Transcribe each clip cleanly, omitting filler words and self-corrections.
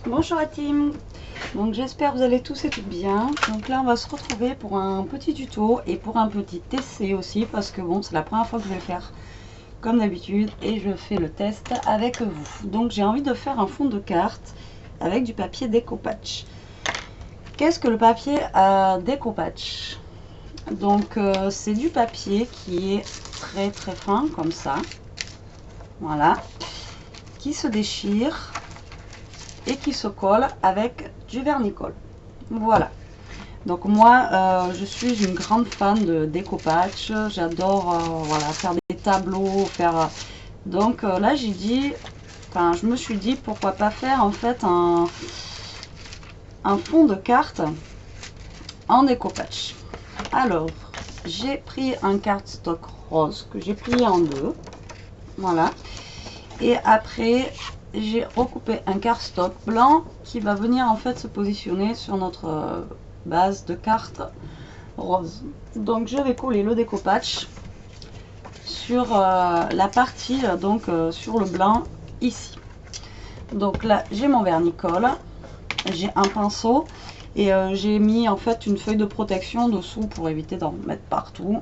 Bonjour à team. Donc j'espère que vous allez tous et toutes bien. Donc là on va se retrouver pour un petit tuto et pour un petit essai aussi parce que bon c'est la première fois que je vais le faire comme d'habitude et je fais le test avec vous. Donc j'ai envie de faire un fond de carte avec du papier découpage. Qu'est-ce que le papier découpage? Donc c'est du papier qui est très fin comme ça. Voilà. Qui se déchire et qui se colle avec du vernicole. Voilà. Donc moi, je suis une grande fan de découpage. J'adore voilà, faire des tableaux, faire. Donc là, j'ai dit, enfin, je me suis dit pourquoi pas faire en fait un fond de carte en découpage. Alors, j'ai pris un cardstock rose que j'ai plié en deux. Voilà. Et après, j'ai recoupé un cardstock blanc qui va venir en fait se positionner sur notre base de carte rose. Donc je vais coller le découpage sur la partie donc sur le blanc ici. Donc là j'ai mon vernicole, j'ai un pinceau et j'ai mis en fait une feuille de protection dessous pour éviter d'en mettre partout.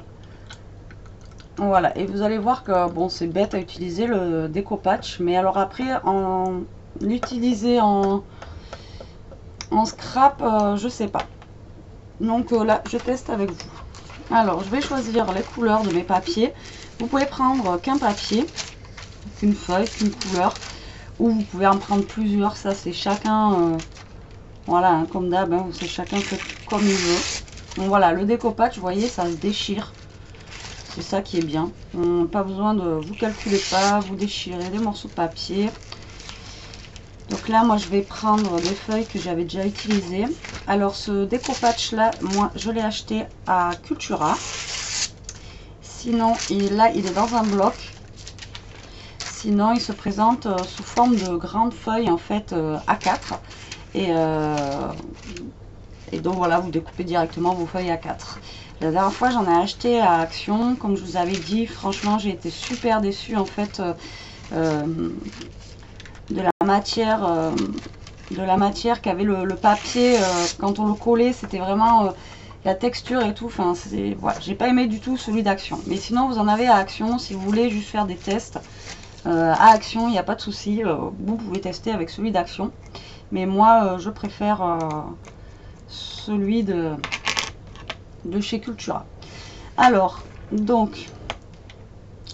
Voilà, et vous allez voir que bon, c'est bête à utiliser le découpage, mais alors après, en l'utiliser en scrap, je sais pas. Donc là, je teste avec vous. Alors, je vais choisir les couleurs de mes papiers. Vous pouvez prendre qu'un papier, qu'une feuille, qu'une couleur, ou vous pouvez en prendre plusieurs. Ça, c'est chacun, voilà, hein, comme d'hab, hein, c'est chacun fait comme il veut. Donc voilà, le découpage, vous voyez, ça se déchire. C'est ça qui est bien. Pas besoin de vous calculer pas, vous déchirer des morceaux de papier. Donc là, moi, je vais prendre des feuilles que j'avais déjà utilisées. Alors, ce découpage là, moi, je l'ai acheté à Cultura. Sinon, là, il est dans un bloc. Sinon, il se présente sous forme de grandes feuilles, en fait, A4. Et donc, voilà, vous découpez directement vos feuilles A4. La dernière fois, j'en ai acheté à Action. Comme je vous avais dit, franchement, j'ai été super déçue, en fait, de la matière qu'avait le papier. Quand on le collait, c'était vraiment la texture et tout. Enfin, voilà, j'ai pas aimé du tout celui d'Action. Mais sinon, vous en avez à Action si vous voulez juste faire des tests. À Action, il n'y a pas de souci. Vous pouvez tester avec celui d'Action. Mais moi, je préfère celui de chez Cultura. Alors, donc,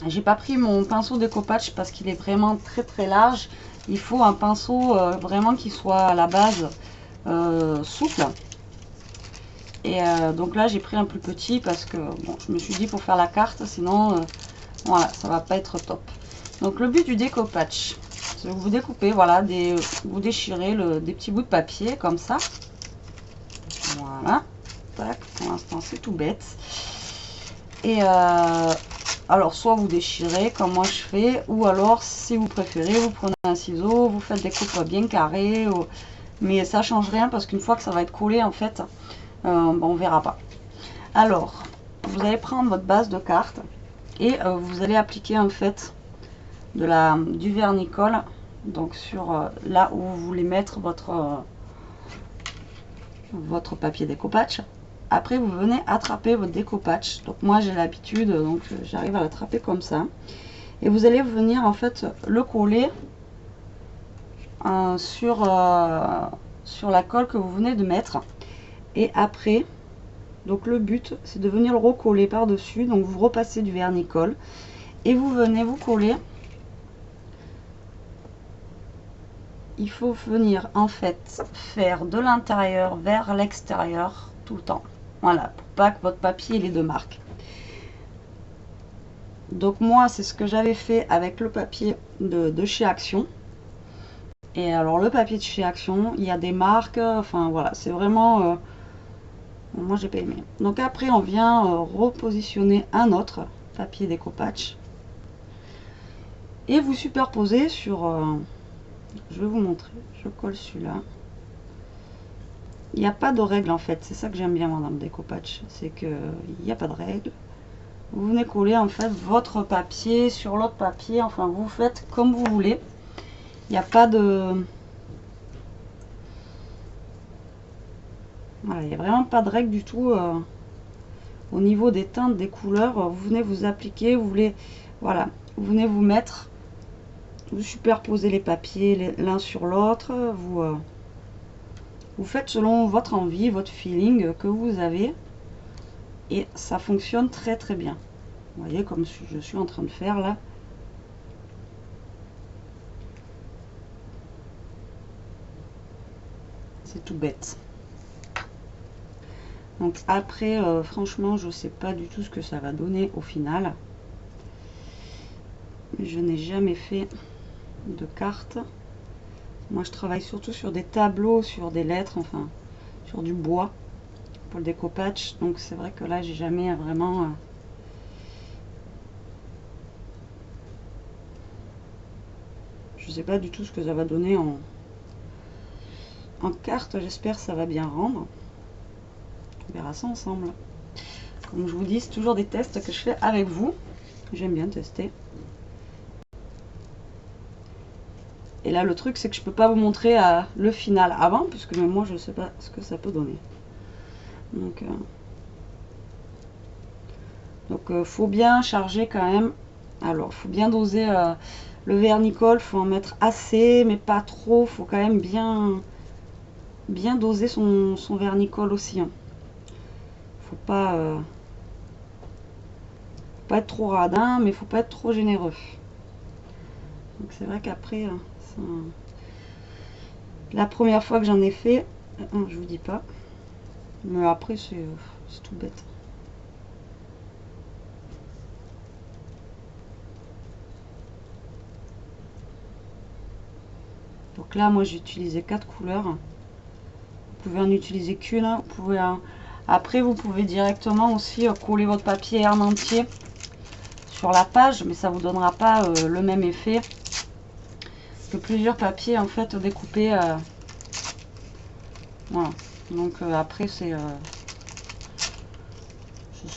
j'ai pas pris mon pinceau découpage parce qu'il est vraiment très large. Il faut un pinceau vraiment qui soit à la base souple. Et donc là, j'ai pris un plus petit parce que bon, je me suis dit pour faire la carte, sinon, voilà, ça va pas être top. Donc le but du découpage, c'est que vous découpez, voilà, vous déchirez des petits bouts de papier comme ça. Voilà. Tac, pour l'instant, c'est tout bête. Et alors, soit vous déchirez comme moi je fais, ou alors, si vous préférez, vous prenez un ciseau, vous faites des coupes bien carrées. Mais ça change rien parce qu'une fois que ça va être collé, en fait, on verra pas. Alors, vous allez prendre votre base de carte et vous allez appliquer en fait du vernicole, donc sur là où vous voulez mettre votre papier découpage. Après, vous venez attraper votre découpage. Donc moi, j'ai l'habitude, donc j'arrive à l'attraper comme ça. Et vous allez venir en fait le coller sur la colle que vous venez de mettre. Et après, donc le but, c'est de venir le recoller par-dessus. Donc vous repassez du vernicole et vous venez vous coller. Il faut venir en fait faire de l'intérieur vers l'extérieur tout le temps. Voilà, pour pas que votre papier ait de marques. Donc moi, c'est ce que j'avais fait avec le papier de chez Action. Et alors le papier de chez Action, il y a des marques, enfin voilà, c'est vraiment... moi j'ai pas aimé. Donc après, on vient repositionner un autre papier découpage. Et vous superposez sur... je vais vous montrer, je colle celui-là. Il n'y a pas de règle en fait, c'est ça que j'aime bien dans le découpage, c'est qu'il n'y a pas de règle. Vous venez coller en fait votre papier sur l'autre papier, enfin vous faites comme vous voulez. Il n'y a pas de Voilà, il n'y a vraiment pas de règle du tout au niveau des teintes, des couleurs. Vous venez vous appliquer, vous voulez, voilà, vous venez vous mettre, vous superposez les papiers l'un sur l'autre, vous faites selon votre envie, votre feeling que vous avez, et ça fonctionne très très bien. Vous voyez comme je suis en train de faire là. C'est tout bête. Donc après, franchement, je sais pas du tout ce que ça va donner au final. Je n'ai jamais fait de cartes. Moi, je travaille surtout sur des tableaux, sur des lettres, enfin, sur du bois pour le découpage. Donc c'est vrai que là, j'ai jamais vraiment... je sais pas du tout ce que ça va donner en carte. J'espère que ça va bien rendre. On verra ça ensemble. Comme je vous dis, c'est toujours des tests que je fais avec vous. J'aime bien tester. Et là, le truc, c'est que je peux pas vous montrer le final avant, puisque même moi, je sais pas ce que ça peut donner. Donc, faut bien charger quand même. Alors, faut bien doser le vernicole. Faut en mettre assez, mais pas trop. Faut quand même bien doser son vernicole aussi. Hein. Faut pas être trop radin, mais faut pas être trop généreux. Donc c'est vrai qu'après, la première fois que j'en ai fait, je vous dis pas, mais après c'est tout bête. Donc là, moi j'ai utilisé 4 couleurs. Vous pouvez en utiliser qu'une. Vous pouvez après, vous pouvez directement aussi coller votre papier en entier sur la page, mais ça vous donnera pas le même effet que plusieurs papiers en fait découpés. Voilà. Donc après c'est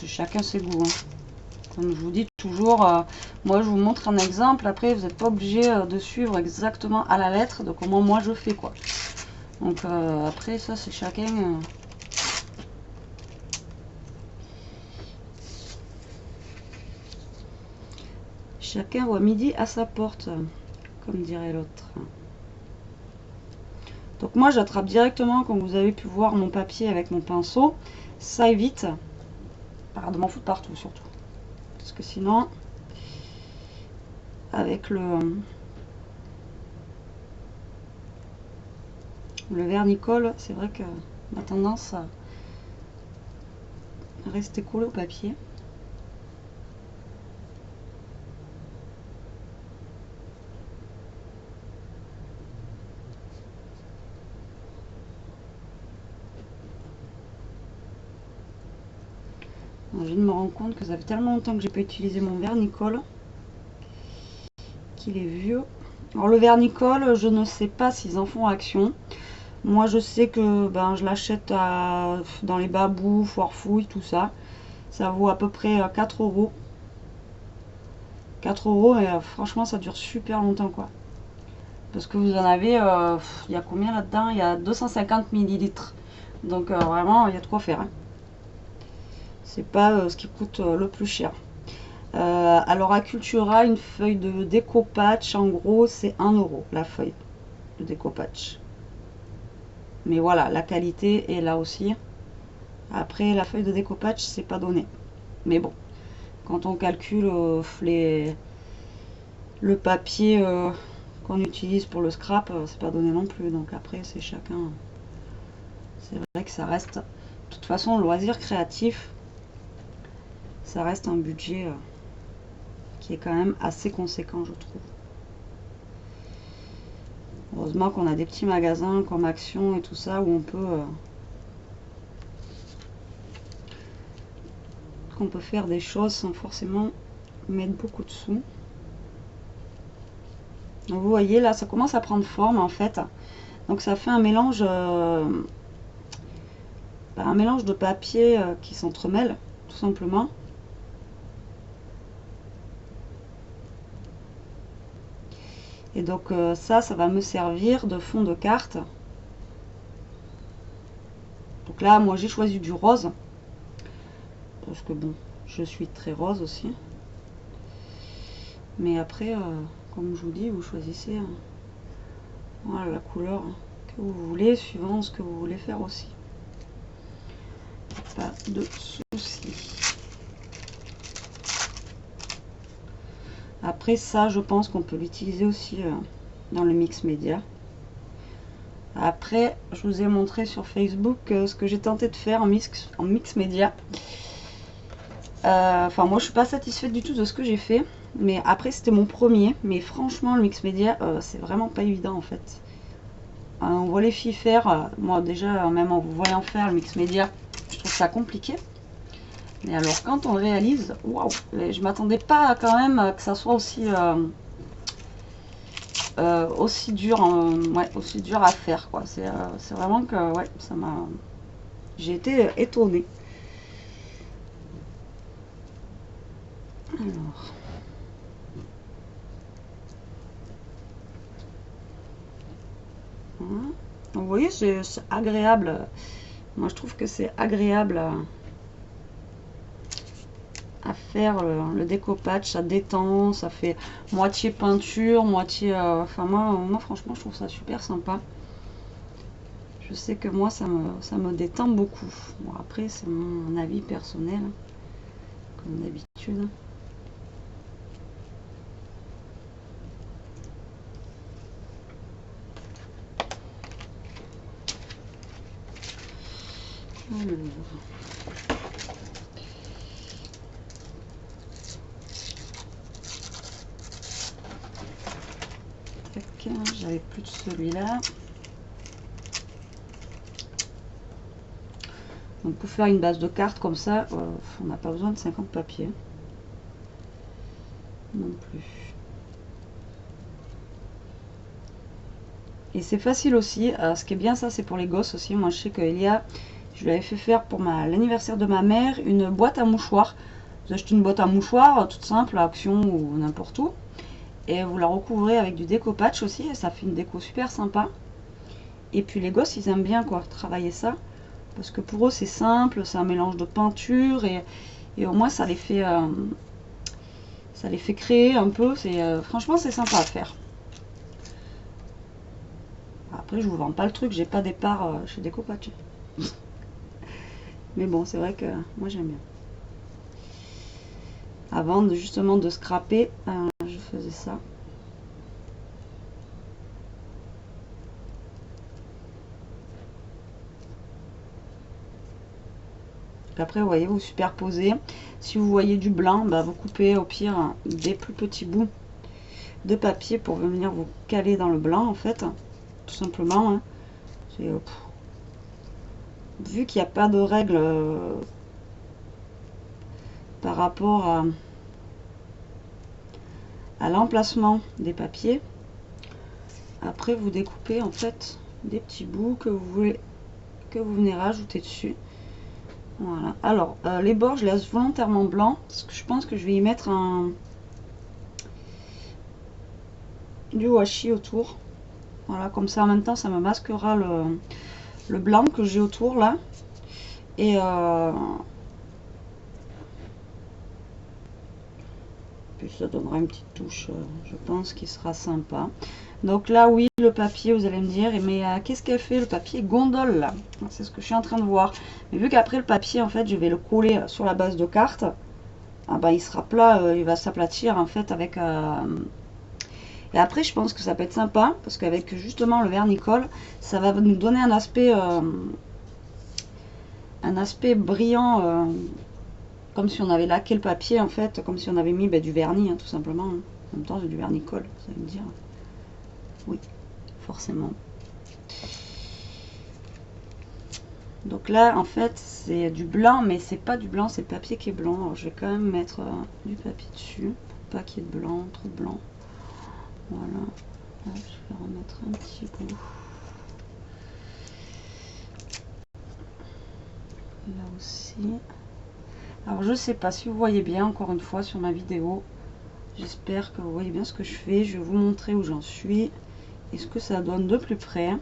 chacun ses goûts. Hein. Comme je vous dis toujours, moi je vous montre un exemple. Après vous n'êtes pas obligé de suivre exactement à la lettre de comment moi je fais quoi. Donc après ça c'est chacun. Chacun voit midi à sa porte, comme dirait l'autre. Donc moi j'attrape directement, comme vous avez pu voir, mon papier avec mon pinceau. Ça évite de m'en foutre partout surtout. Parce que sinon, avec le vernicole, c'est vrai que on a tendance à rester collé au papier. Je viens de me rendre compte que ça fait tellement longtemps que j'ai pas utilisé mon vernicole qu'il est vieux. Alors le vernicole, je ne sais pas s'ils en font action. Moi je sais que je l'achète dans les babous, foire fouille, tout ça. Ça vaut à peu près 4 euros. 4 euros et franchement ça dure super longtemps quoi. Parce que vous en avez, il y a combien là-dedans? Il y a 250 millilitres. Donc vraiment il y a de quoi faire. Hein. C'est pas ce qui coûte le plus cher. Alors à Cultura, une feuille de déco-patch, en gros c'est 1 euro la feuille de déco-patch. Mais voilà, la qualité est là aussi. Après la feuille de déco-patch c'est pas donné. Mais bon, quand on calcule le papier qu'on utilise pour le scrap, c'est pas donné non plus. Donc après c'est chacun. C'est vrai que ça reste, de toute façon, le loisir créatif, ça reste un budget qui est quand même assez conséquent, je trouve. Heureusement qu'on a des petits magasins comme Action et tout ça où on peut faire des choses sans forcément mettre beaucoup de sous. Donc vous voyez là, ça commence à prendre forme en fait. Donc ça fait un mélange de papier qui s'entremêle tout simplement. Et donc ça va me servir de fond de carte. Donc Donc là, moi j'ai choisi du rose. Parce que bon, je suis très rose aussi. Mais après, comme je vous dis, vous choisissez voilà, la couleur que vous voulez, suivant ce que vous voulez faire aussi. Pas de soucis. Après ça, je pense qu'on peut l'utiliser aussi dans le mix média. Après, je vous ai montré sur Facebook ce que j'ai tenté de faire en mix média. Enfin, moi, je suis pas satisfaite du tout de ce que j'ai fait. Mais après, c'était mon premier. Mais franchement, le mix média, c'est vraiment pas évident en fait. On voit les filles faire. Moi, déjà, même en vous voyant faire le mix média, je trouve ça compliqué. Mais alors, quand on le réalise, waouh! Je m'attendais pas quand même que ça soit aussi aussi dur, ouais, aussi dur à faire, quoi. C'est vraiment que, ouais, ça m'a. J'ai été étonnée. Alors. Voilà. Donc, vous voyez, c'est agréable. Moi, je trouve que c'est agréable à faire le découpage. Ça détend, ça fait moitié peinture, moitié. Enfin, moi, franchement, je trouve ça super sympa. Je sais que moi, ça me détend beaucoup. Bon, après, c'est mon avis personnel, comme d'habitude. J'avais plus de celui-là. Donc pour faire une base de cartes comme ça, on n'a pas besoin de 50 papiers. Non plus. Et c'est facile aussi. Ce qui est bien, ça c'est pour les gosses aussi. Moi je sais qu'Elia, je lui avais fait faire pour l'anniversaire de ma mère une boîte à mouchoirs. Vous achetez une boîte à mouchoirs toute simple à Action ou n'importe où. Et vous la recouvrez avec du déco patch aussi. Et ça fait une déco super sympa. Et puis les gosses, ils aiment bien quoi travailler ça. Parce que pour eux c'est simple, c'est un mélange de peinture. Et au moins ça les fait créer un peu. Franchement c'est sympa à faire. Après, je vous vends pas le truc, j'ai pas des parts chez Décopatch. Mais bon, c'est vrai que moi j'aime bien. Avant justement de scraper, je faisais ça. Après, vous voyez, vous superposez. Si vous voyez du blanc, bah, vous coupez au pire des plus petits bouts de papier pour venir vous caler dans le blanc en fait. Tout simplement. Hein. Vu qu'il n'y a pas de règle par rapport à l'emplacement des papiers, après vous découpez en fait des petits bouts que vous venez rajouter dessus. Voilà. Alors les bords je laisse volontairement blanc parce que je pense que je vais y mettre du washi autour. Voilà, comme ça en même temps ça me masquera le blanc que j'ai autour là. Et puis ça donnera une petite touche, je pense, qui sera sympa. Donc là, oui, le papier, vous allez me dire, mais qu'est-ce qu'elle fait le papier gondole là? C'est ce que je suis en train de voir. Mais vu qu'après le papier, en fait, je vais le coller sur la base de carte, ah ben, il sera plat, il va s'aplatir en fait avec... Et après, je pense que ça peut être sympa, parce qu'avec justement le vernicole, ça va nous donner un aspect brillant, comme si on avait laqué le papier en fait, comme si on avait mis du vernis, hein, tout simplement. Hein. En même temps, c'est du vernicole, vous allez me dire. Oui, forcément. Donc là, en fait, c'est du blanc, mais c'est pas du blanc, c'est le papier qui est blanc. Alors, je vais quand même mettre du papier dessus, pour pas qu'il y ait de blanc, trop de blanc. Voilà. Là, je vais remettre un petit bout. Là aussi. Alors je sais pas si vous voyez bien, encore une fois sur ma vidéo, j'espère que vous voyez bien ce que je fais. Je vais vous montrer où j'en suis et ce que ça donne de plus près.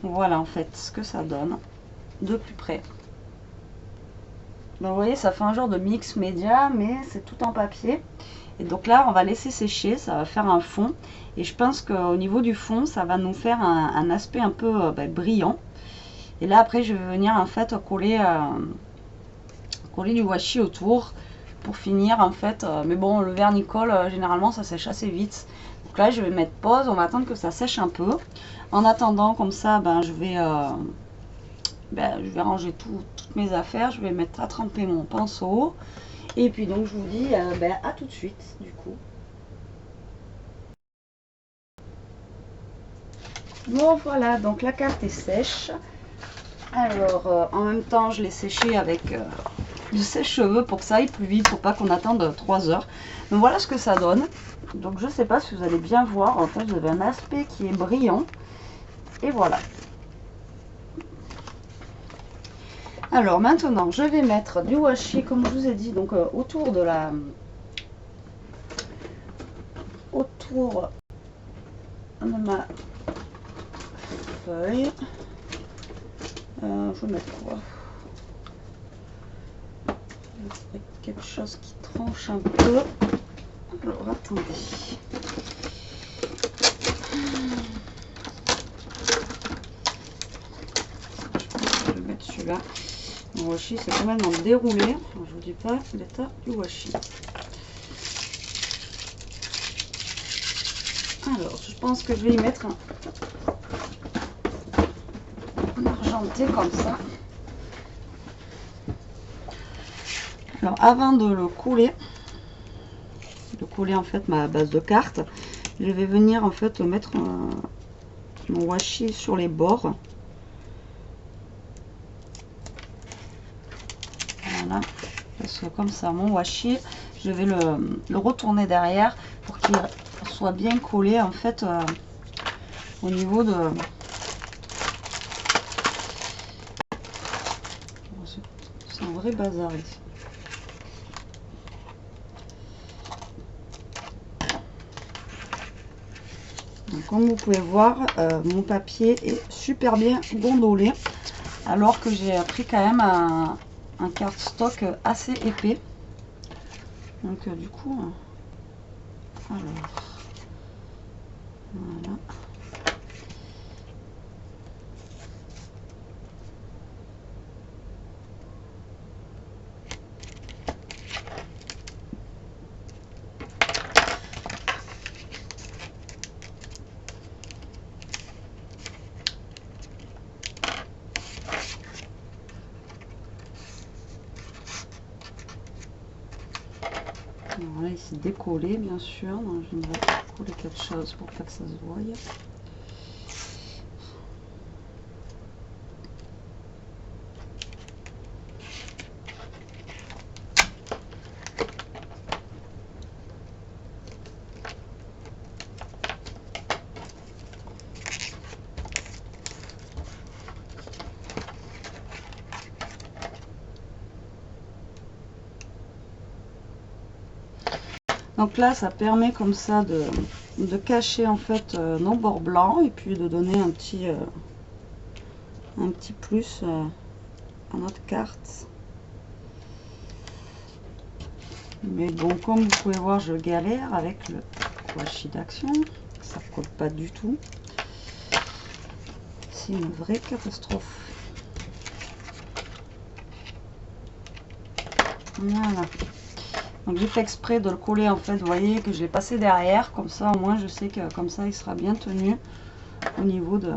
voilà en fait ce que ça donne de plus près. Donc vous voyez, ça fait un genre de mix média, mais c'est tout en papier. Et donc là, on va laisser sécher, ça va faire un fond. Et je pense qu'au niveau du fond, ça va nous faire un aspect un peu brillant. Et là, après, je vais venir en fait coller du washi autour pour finir en fait. Mais bon, le vernicole, généralement, ça sèche assez vite. Donc là, je vais mettre pause, on va attendre que ça sèche un peu. En attendant, comme ça, je vais ranger toutes mes affaires. Je vais mettre à tremper mon pinceau. Et puis donc, je vous dis à tout de suite, du coup. Bon, voilà, donc la carte est sèche. Alors, en même temps, je l'ai séchée avec du sèche-cheveux pour que ça aille plus vite, pour pas qu'on attende 3 heures. Donc voilà ce que ça donne. Donc je sais pas si vous allez bien voir, en fait, vous avez un aspect qui est brillant. Et voilà. Alors maintenant, je vais mettre du washi, comme je vous ai dit, donc autour de la... autour de ma feuille. Je vais mettre quoi? Quelque chose qui tranche un peu. Alors attendez. Je vais mettre celui-là. Mon washi c'est complètement déroulé. Je vous dis pas l'état du washi. Alors je pense que je vais y mettre un argenté comme ça. Alors avant de le couler en fait ma base de carte, je vais venir en fait mettre mon washi sur les bords. Voilà, parce que comme ça mon washi, je vais le retourner derrière pour qu'il soit bien collé en fait au niveau de... C'est un vrai bazar ici. Donc, comme vous pouvez voir, mon papier est super bien gondolé, alors que j'ai pris quand même un cardstock assez épais. Donc du coup, alors, voilà. Alors là, il s'est décollé, bien sûr. Donc, je vais coller quelque chose pour pas que ça se voie. Donc là, ça permet comme ça de cacher en fait nos bords blancs et puis de donner un petit plus à notre carte. Mais bon, comme vous pouvez voir, je galère avec le washi d'action. Ça ne colle pas du tout. C'est une vraie catastrophe. Voilà. Donc j'ai fait exprès de le coller en fait, vous voyez que je l'ai passé derrière, comme ça au moins je sais que comme ça il sera bien tenu au niveau du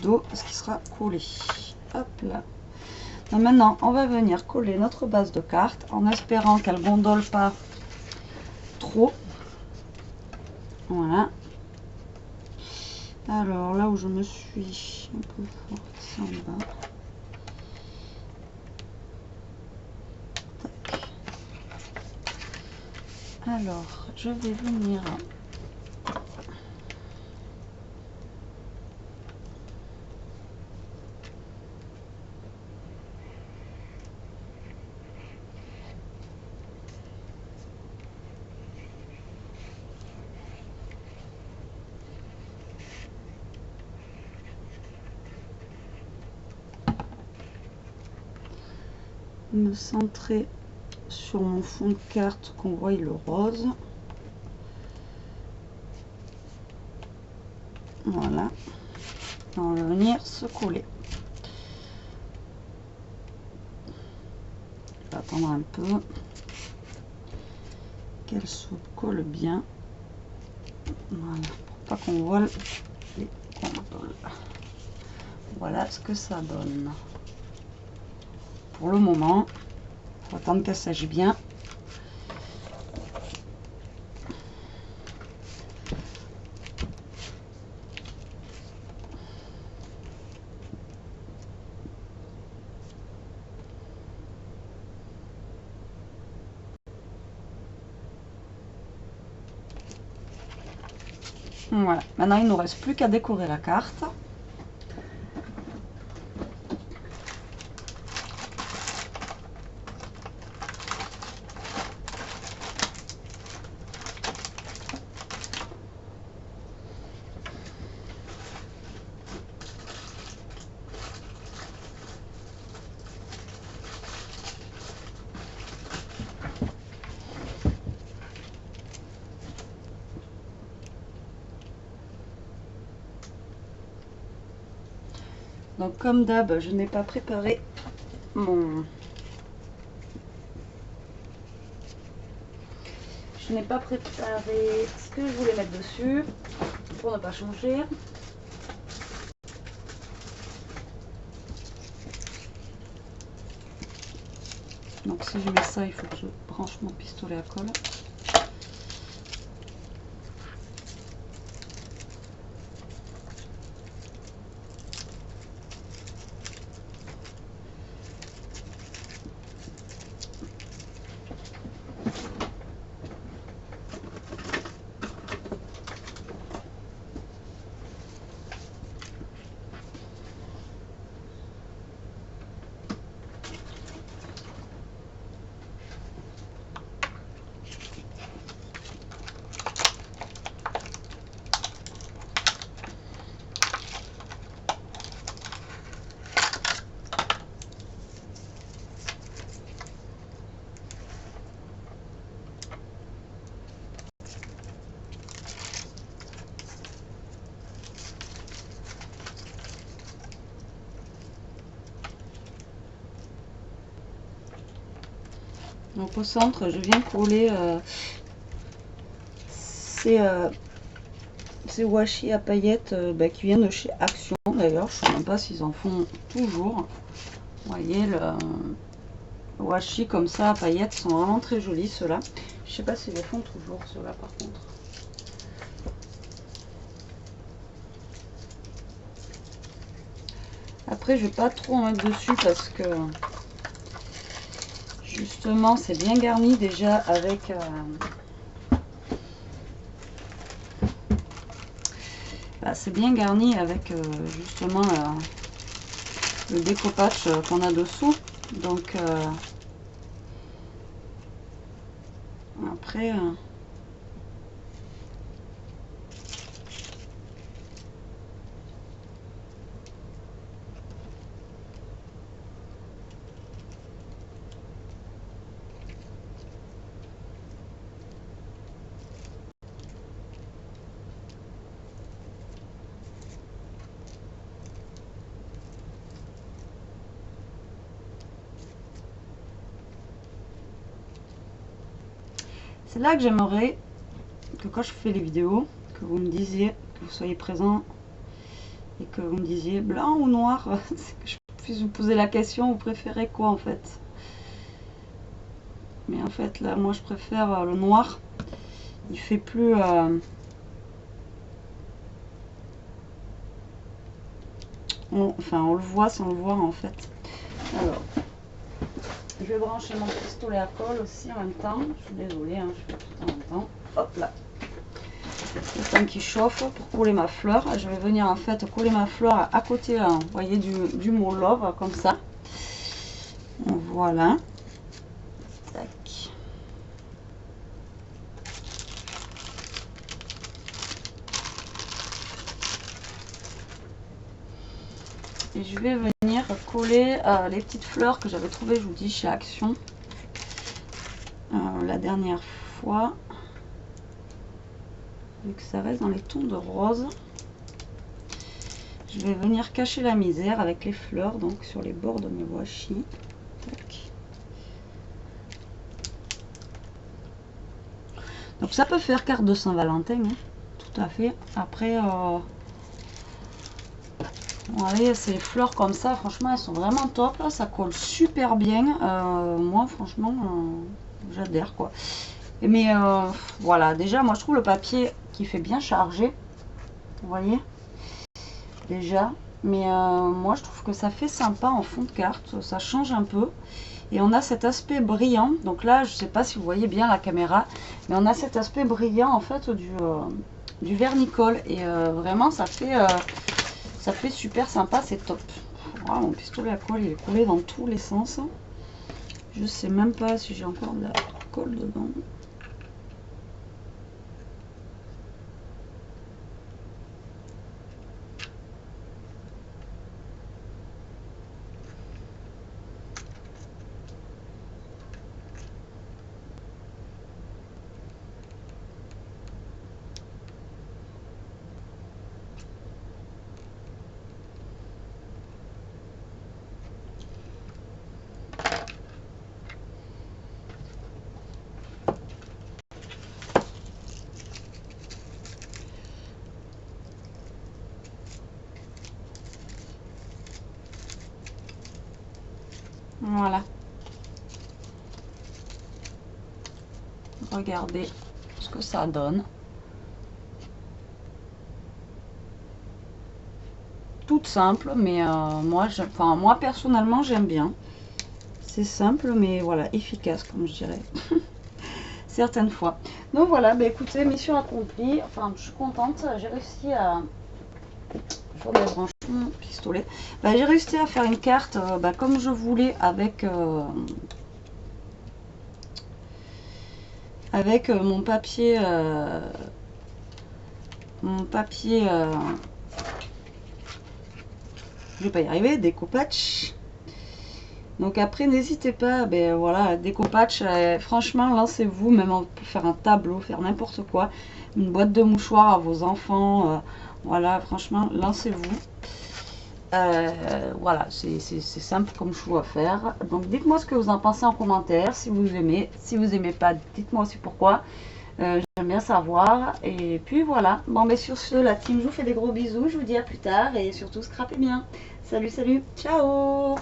dos, parce qu'il sera collé. Hop là. Donc maintenant on va venir coller notre base de carte en espérant qu'elle gondole pas trop. Voilà. Alors là où je me suis un peu forcée en bas. Alors, je vais venir me centrer sur mon fond de carte, qu'on voit le rose. Voilà. On va venir se coller. Je vais attendre un peu qu'elle se colle bien. Voilà, pour pas qu'on voit les condoles. Voilà ce que ça donne. Pour le moment, il faut attendre qu'elle sèche bien. Voilà, maintenant il ne nous reste plus qu'à décorer la carte. Donc comme d'hab, je n'ai pas préparé mon... Je n'ai pas préparé ce que je voulais mettre dessus pour ne pas changer. Donc si je mets ça, il faut que je branche mon pistolet à colle. Donc au centre, je viens coller ces washi à paillettes qui viennent de chez Action. D'ailleurs, je ne sais même pas s'ils en font toujours. Vous voyez, le washi comme ça à paillettes sont vraiment très jolis ceux-là. Je sais pas s'ils les font toujours ceux-là par contre. Après, je vais pas trop en mettre dessus parce que justement, c'est bien garni déjà avec c'est bien garni avec justement le découpage qu'on a dessous. Donc après c'est là que j'aimerais que quand je fais les vidéos, que vous me disiez, que vous soyez présents et que vous me disiez blanc ou noir, que je puisse vous poser la question, vous préférez quoi en fait? Mais en fait là, moi je préfère le noir, il fait plus... enfin on le voit sans le voir en fait. Alors, je vais brancher mon pistolet à colle aussi en même temps. Je suis désolée, hein, je fais tout en même temps. Hop là. Le temps qui chauffe pour coller ma fleur. Je vais venir en fait coller ma fleur à côté, hein, vous voyez, du mot love, comme ça. Voilà. Tac. Et je vais venir venir coller les petites fleurs que j'avais trouvées, je vous dis, chez Action la dernière fois. Vu que ça reste dans les tons de rose, je vais venir cacher la misère avec les fleurs, donc sur les bords de mes washi. Tac. Donc ça peut faire carte de Saint-Valentin, hein, tout à fait. Après, voyez, ces fleurs comme ça, franchement, elles sont vraiment top. Là, ça colle super bien. Moi, franchement, j'adhère quoi. Mais voilà, déjà, moi, je trouve le papier qui fait bien chargé. Vous voyez, déjà. Mais moi, je trouve que ça fait sympa en fond de carte. Ça change un peu. Et on a cet aspect brillant. Donc là, je sais pas si vous voyez bien la caméra, mais on a cet aspect brillant en fait du vernicole. Et vraiment, ça fait super sympa, c'est top. Voilà, mon pistolet à colle, il est collé dans tous les sens. Je sais même pas si j'ai encore de la colle dedans. Voilà. Regardez ce que ça donne. Toute simple, mais moi personnellement j'aime bien. C'est simple, mais voilà, efficace comme je dirais. Certaines fois. Donc voilà, bah écoutez, mission accomplie. Enfin, je suis contente. J'ai réussi à... Je vais brancher mon pistolet. Bah, j'ai réussi à faire une carte comme je voulais avec mon papier je vais pas y arriver, découpage. Donc après n'hésitez pas, ben voilà, découpage, franchement lancez-vous, même pour faire un tableau, faire n'importe quoi, une boîte de mouchoirs à vos enfants, voilà, franchement lancez-vous. Voilà, c'est simple comme choix à faire. Donc dites-moi ce que vous en pensez en commentaire, si vous aimez. Si vous aimez pas, dites-moi aussi pourquoi. J'aime bien savoir. Et puis voilà. Bon, mais sur ce, la team, je vous fais des gros bisous. Je vous dis à plus tard. Et surtout, scrapez bien. Salut, salut. Ciao.